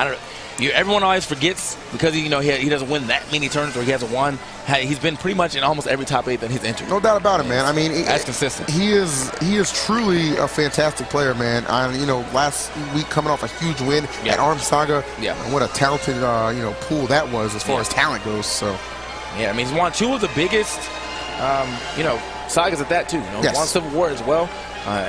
I don't. Everyone always forgets because he doesn't win that many tournaments, or he hasn't won. He's been pretty much in almost every top 8 that he's entered. No doubt about it, man. I mean, that's consistent. He is truly a fantastic player, man. Last week coming off a huge win at Arm Saga. Yeah. What a talented pool that was as far as talent goes. So. Yeah, I mean, he's won 2 of the biggest sagas at that too. He won Civil War as well,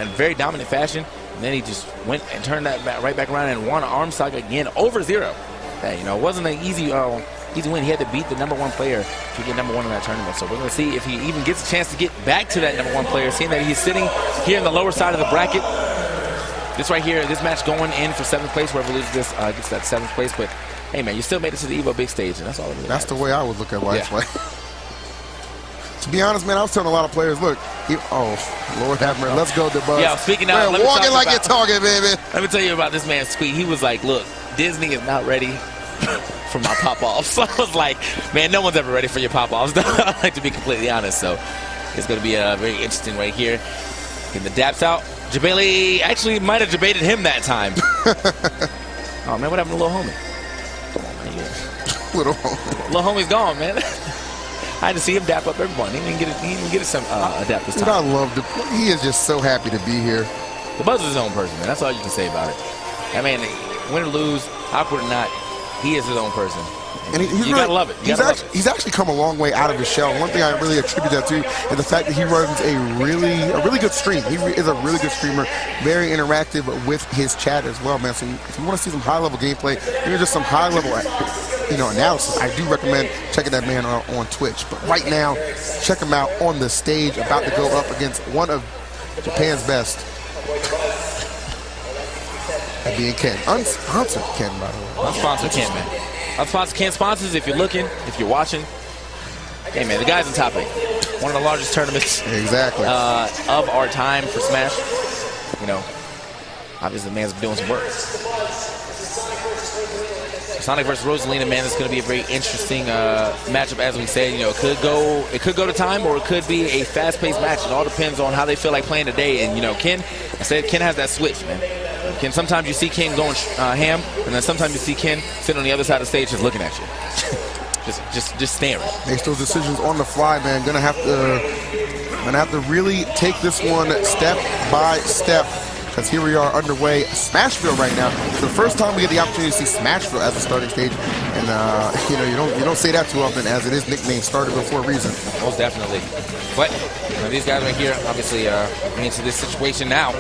in very dominant fashion. And then he just went and turned that right back around and won Arm Saga again over 0. Hey, it wasn't an easy win. He had to beat the #1 player to get #1 in that tournament. So we're going to see if he even gets a chance to get back to that #1 player, seeing that he's sitting here in the lower side of the bracket. This right here, this match going in for 7th place. Whoever loses this gets that 7th place. But hey, man, you still made it to the EVO big stage, and that's all it really matters. That's the way I would look at life. To be honest, man, I was telling a lot of players, look, Lord have mercy, let's go, Dabuz. Yeah, speaking of, walking like you're talking, baby. Let me tell you about this man's tweet. He was like, look, Disney is not ready for my pop-offs. So I was like, man, no one's ever ready for your pop-offs. I like to be completely honest. So it's going to be very interesting right here. Getting the daps out. Jabali actually might have debated him that time. Oh, man, what happened to Lil Homie? Come on, man. Little homie. Lil Homie's gone, man. I had to see him dap up everyone. He didn't get some dap this time. I love the. He is just so happy to be here. Dabuz is his own person, man. That's all you can say about it. I mean, win or lose, awkward or not, he is his own person. And you gotta love it. He's actually come a long way out of his shell. One thing I really attribute that to is the fact that he runs a really good stream. He is a really good streamer, very interactive with his chat as well, man. So if you want to see some high-level gameplay, even just some high-level analysis, I do recommend checking that man on Twitch. But right now, check him out on the stage, about to go up against one of Japan's best. That being Ken. Unsponsored Ken, by the way. Unsponsored Ken, man. Unsponsored Ken sponsors, if you're looking, if you're watching. Hey, man, the guy's in top 8. One of the largest tournaments of our time for Smash. Obviously the man's been doing some work. Sonic versus Rosalina, man, it's going to be a very interesting matchup, as we said. It could go to time, or it could be a fast-paced match. It all depends on how they feel like playing today. And Ken has that switch, man. Sometimes you see Ken going ham, and then sometimes you see Ken sitting on the other side of the stage just looking at you, just staring. Makes those decisions on the fly, man. Gonna have to really take this one step by step. Because here we are underway, Smashville right now. It's the first time we get the opportunity to see Smashville as the starting stage, and you don't say that too often, as it is nicknamed Starter for a reason. Most definitely. But these guys right here, obviously, getting into this situation now.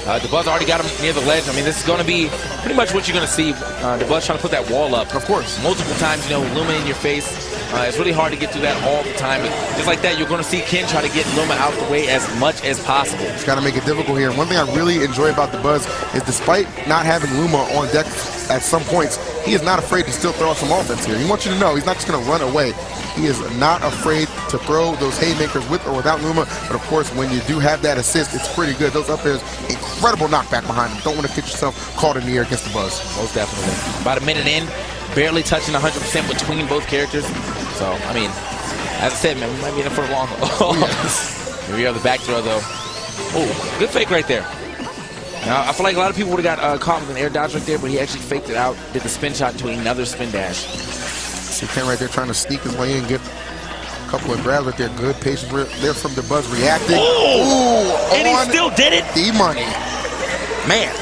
Dabuz already got him near the ledge. I mean, this is going to be pretty much what you're going to see. Dabuz trying to put that wall up. Of course. Multiple times, Luma in your face. It's really hard to get through that all the time. And just like that, you're going to see Ken try to get Luma out the way as much as possible. It's got to make it difficult here. One thing I really enjoy about Dabuz is, despite not having Luma on deck at some points, he is not afraid to still throw out some offense here. He wants you to know he's not just going to run away. He is not afraid to throw those haymakers with or without Luma. But of course, when you do have that assist, it's pretty good. Those up airs, incredible knockback behind him. Don't want to get yourself caught in the air against Dabuz. Most definitely. About a minute in, barely touching 100% between both characters. So, I mean, as I said, man, we might be in it for a long haul. Here we have the back throw, though. Oh, good fake right there. Now, I feel like a lot of people would have got caught with an air dodge right there, but he actually faked it out, did the spin shot into another spin dash. See Ken right there trying to sneak his way in, get a couple of grabs right there. Good patience there from Dabuz reacting. Oh! And he still did it. The money. Man.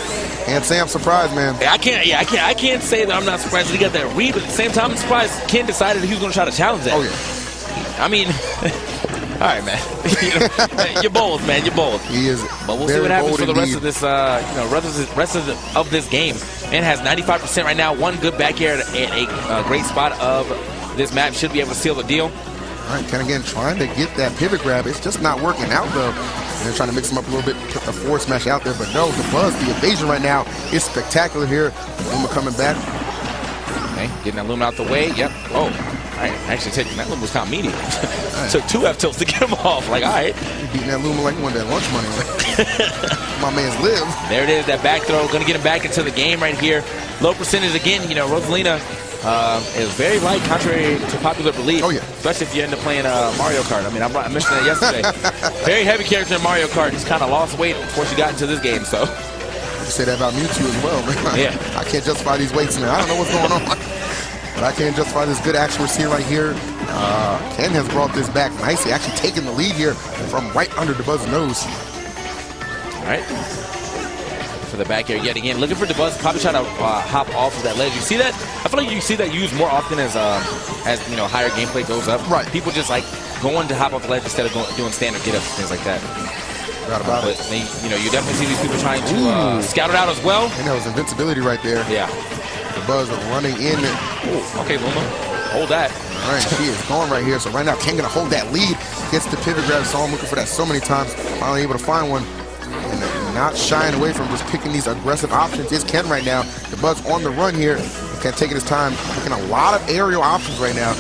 And Sam surprised, man. I can't say that I'm not surprised that he got that read, but at the same time, I'm surprised Ken decided he was going to try to challenge that. Oh, yeah. I mean, all right, man. You're bold, man. You're bold. He is. But we'll see what happens for the rest of this, rest of this game. And has 95% right now. One good back air at a great spot of this map. Should be able to seal the deal. All right, Ken again trying to get that pivot grab. It's just not working out, though. And they're trying to mix him up a little bit, put the forward smash out there. But no, Dabuz, the evasion right now is spectacular here. Luma coming back. Okay, getting that Luma out the way. Yep. Oh, all right. Actually, taking that Luma was kind of medium. Right. Took 2 F tilts to get him off. Like, all right. Beating that Luma like he wanted that lunch money. My man's live. There it is, that back throw. Going to get him back into the game right here. Low percentage again. Rosalina is very light, contrary to popular belief. Oh, yeah. Especially if you end up playing Mario Kart. I mean, I mentioned that yesterday. Very heavy character in Mario Kart. Just kind of lost weight before she got into this game, so. You say that about Mewtwo as well, man. Yeah. I can't justify these weights, man. I don't know what's going on. But I can't justify this good action we're seeing right here. Ken has brought this back nicely, actually taking the lead here from right under Dabuz's nose. All right. For the back air yet again. Looking for Dabuz, probably trying to hop off of that ledge. You see that? I feel like you see that used more often as you know, higher gameplay goes up. Right. People just like going to hop off the ledge instead of doing standard get-ups and things like that. Forgot about it. They, you know, you definitely see these people trying to scout it out as well. And that was invincibility right there. Yeah. Dabuz running in. Ooh, okay, Luma. Hold that. All right, she is going right here. So right now, Ken gonna hold that lead. Gets the pivot grab. Saw him looking for that so many times. Finally able to find one. And not shying away from just picking these aggressive options is Ken right now. Dabuz on the run here. Ken taking his time. Picking a lot of aerial options right now.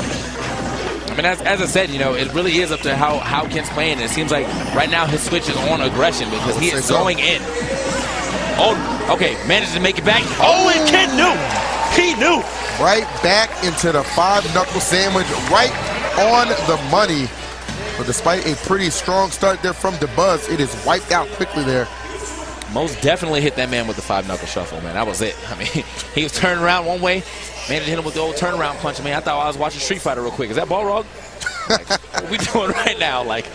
I mean, as I said, you know, it really is up to how Ken's playing. It seems like right now his switch is on aggression because he is going in. Oh, okay, managed to make it back. Oh, and Ken knew. He knew. Right back into the 5-knuckle sandwich, right on the money. But despite a pretty strong start there from Dabuz, it is wiped out quickly there. Most definitely hit that man with the 5-knuckle shuffle, man. That was it. I mean, he was turning around one way, managed to hit him with the old turnaround punch. I mean, I thought I was watching Street Fighter real quick. Is that Balrog? Like, what are we doing right now? Like,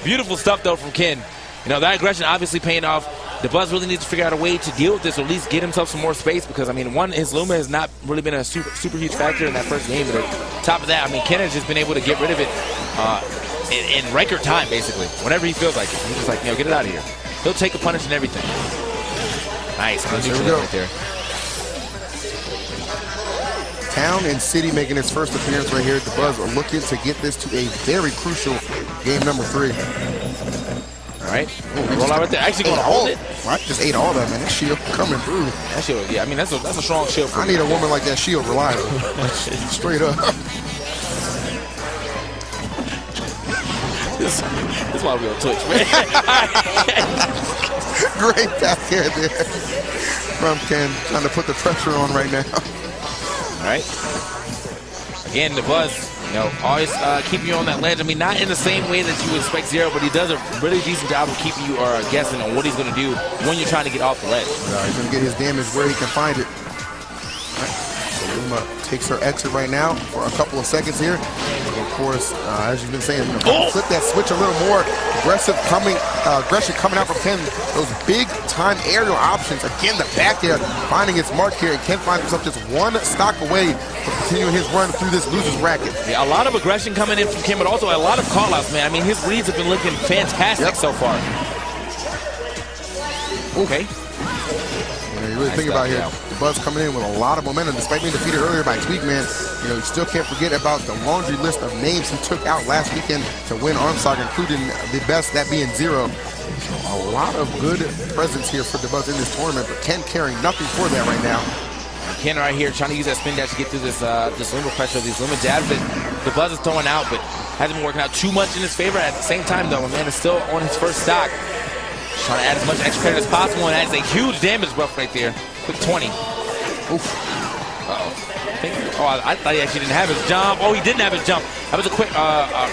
beautiful stuff, though, from Ken. You know, that aggression obviously paying off. Dabuz really needs to figure out a way to deal with this, or at least get himself some more space, because, I mean, one, his Luma has not really been a super huge factor in that first game. But on top of that, I mean, Ken has just been able to get rid of it in record time, basically, whenever he feels like it. He's just like, you know, get it out of here. He'll take a punish and everything. Nice. There we go. Right there. Town and City making its first appearance right here. Dabuz looking to get this to a very crucial game number 3. All right. Roll out right there. Actually going to hold it. Right, just ate all that, man. That shield coming through. That shield, yeah. I mean, that's a strong shield. I need a woman like that shield reliable. Straight up. This is why we're on Twitch, man. Great back air there from Ken, trying to put the pressure on right now. All right. Again, Dabuz, you know, always keeping you on that ledge. I mean, not in the same way that you would expect Zero, but he does a really decent job of keeping you guessing on what he's going to do when you're trying to get off the ledge. He's going to get his damage where he can find it. All right. So Luma takes her exit right now for a couple of seconds here. So of course, as you've been saying, you know, flip that switch a little more. Aggression coming out from Ken. Those big-time aerial options. Again, the back air finding its mark here. And Ken finds himself just one stock away from continuing his run through this loser's bracket. Yeah, a lot of aggression coming in from Ken, but also a lot of call-outs, man. I mean, his reads have been looking fantastic so far. Okay. You really think about here, Dabuz coming in with a lot of momentum, despite being defeated earlier by Tweak, man. You know, you still can't forget about the laundry list of names he took out last weekend to win Arm Saga, including the best, that being Zero. So a lot of good presence here for Dabuz in this tournament, but Ken carrying nothing for that right now. Ken right here trying to use that spin dash to get through this Luma pressure, these Luma jabs that Dabuz is throwing out, but hasn't been working out too much in his favor. At the same time, though, my man is still on his first stock. Trying to add as much extra credit as possible, and adds a huge damage buff right there. Quick 20. Oof. Uh-oh. I thought he actually didn't have his jump. Oh, he didn't have his jump. That was a quick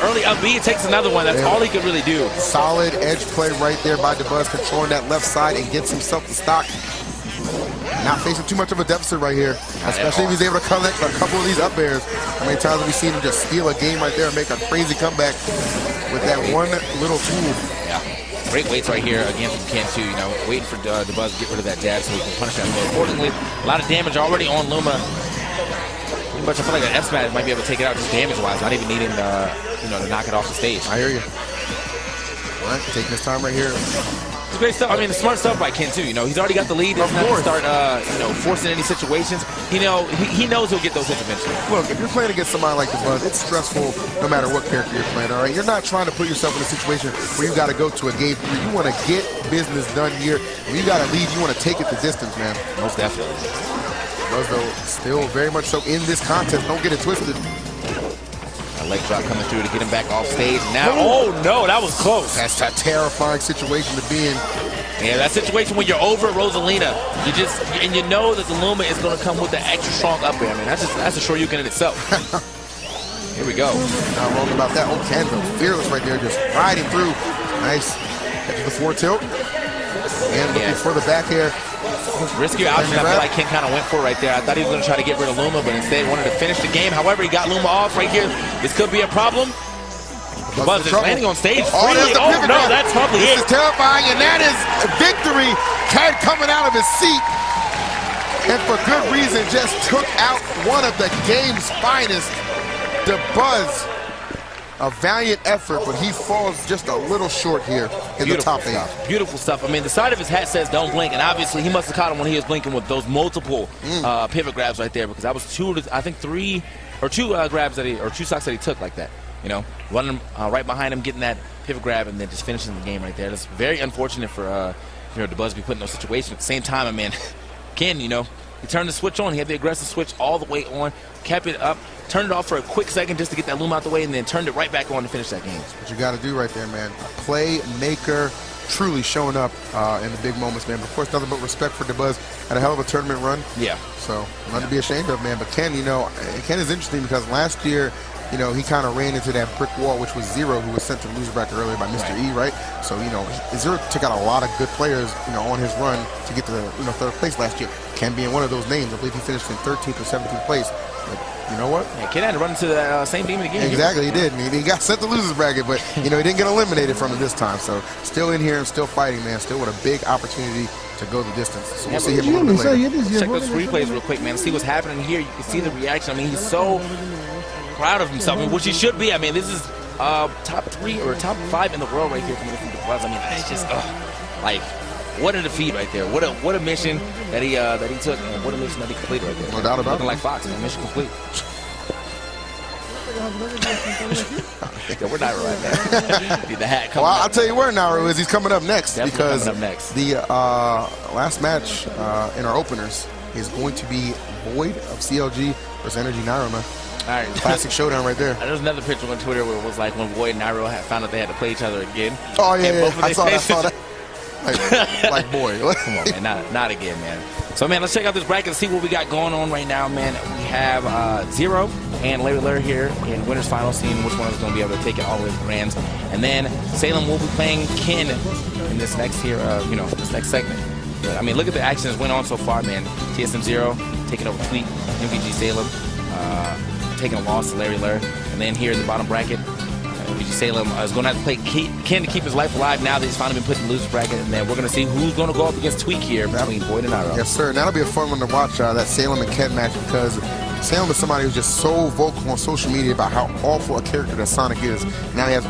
early up B. It takes another one. That's all he could really do. Solid edge play right there by Dabuz, controlling that left side and gets himself the stock. Not facing too much of a deficit right here, especially if he's able to collect a couple of these up airs. How many times have we seen him just steal a game right there and make a crazy comeback with that one little tool? Yeah. Great weights right here again from Ken too, you know, waiting for Dabuz to get rid of that jab so he can punish that more accordingly. A lot of damage already on Luma. Pretty much I feel like an F-Smash might be able to take it out just damage-wise, not even needing you know, to knock it off the stage. I hear you. All right, taking his time right here. It's great stuff. I mean, the smart stuff by Ken too. You know, he's already got the lead. He doesn't have to start, you know, forcing any situations. You know, he knows he'll get those hits eventually. Look, if you're playing against somebody like Dabuz, it's stressful no matter what character you're playing. All right, you're not trying to put yourself in a situation where you got to go to a game. You want to get business done here. When you got to lead, you want to take it the distance, man. Most definitely. Dabuz, though, still very much so in this contest. Don't get it twisted. A leg drop coming through to get him back off stage. Now, oh no, that was close. That's a terrifying situation to be in. Yeah, that situation when you're over Rosalina, you know that the Luma is going to come with the extra strong up air. I mean, that's a Shoryuken in itself. Here we go. Not wrong about that. Oh, Ken, fearless right there, just riding through. Nice. Catches the 4 tilt. And looking for the back air. Riskier option, I feel like Ken kind of went for right there. I thought he was going to try to get rid of Luma, but instead wanted to finish the game. However, he got Luma off right here. This could be a problem. Dabuz is landing on stage freely. Oh, no, that's probably it. This is terrifying, and that is victory. Ken coming out of his seat, and for good reason, just took out one of the game's finest. Dabuz, a valiant effort, but he falls just a little short here in the top 8. Beautiful stuff. I mean, the side of his hat says don't blink, and obviously he must have caught him when he was blinking with those multiple pivot grabs right there, because that was two grabs that he, or 2 stocks that he took like that. You know, running right behind him, getting that pivot grab, and then just finishing the game right there. That's very unfortunate for Dabuz to be put in those situations. At the same time, I mean, Ken, you know, he turned the switch on. He had the aggressive switch all the way on, kept it up, turned it off for a quick second just to get that Luma out the way, and then turned it right back on to finish that game. That's what you got to do right there, man. A playmaker, truly showing up in the big moments, man. But of course, nothing but respect for Dabuz. Had a hell of a tournament run. Yeah. So, nothing to be ashamed of, man. But Ken, you know, Ken is interesting because last year, you know, he kind of ran into that brick wall, which was Zero, who was sent to the loser bracket earlier by Mr. E, right? So, you know, Zero took out a lot of good players, you know, on his run to get to the, you know, 3rd place last year. Ken being one of those names. I believe he finished in 13th or 17th place. But you know what? Yeah, Ken had to run into the same demon again. Exactly, he did. And he got sent to losers bracket, but, you know, he didn't get eliminated from it this time. So, still in here and still fighting, man. Still with a big opportunity to go the distance. So, we'll see him a little bit later. Check those replays real quick, man. See what's happening here. You can see the reaction. I mean, he's so proud of himself, which he should be. I mean, this is top 3 or top 5 in the world right here coming from Dabuz. I mean, that's just like, what a defeat right there. What a mission that he took, and what a mission that he completed right there. No doubt about it. Looking like Fox, man. Mission complete. Yeah, we're Nairo right now. Need the hat coming I'll tell you where Nairo is. He's coming up next. Definitely because coming up next. The last match in our openers is going to be Void of CLG versus Energy Nairo, man. All right. Classic showdown right there. There's another picture on Twitter where it was like when Void and Nairo found out they had to play each other again. Oh, yeah, I saw that. Like boy. Come on, man. Not again, man. So, man, let's check out this bracket and see what we got going on right now, man. We have Zero and Larry Lair here in winners final, seeing which one is going to be able to take it all the way to the grands. And then Salem will be playing Ken in this next here, this next segment. But, I mean, look at the action that's went on so far, man. TSM Zero taking over Tweet, MVG Salem taking a loss to Larry Lair. And then here in the bottom bracket, MVG Salem is going to have to play Ken to keep his life alive now that he's finally been put in the loser's bracket. And then we're going to see who's going to go up against Tweak here between Void and Nairo. Yes, sir. And that'll be a fun one to watch, that Salem and Ken match, because Salem is somebody who's just so vocal on social media about how awful a character that Sonic is. Now he has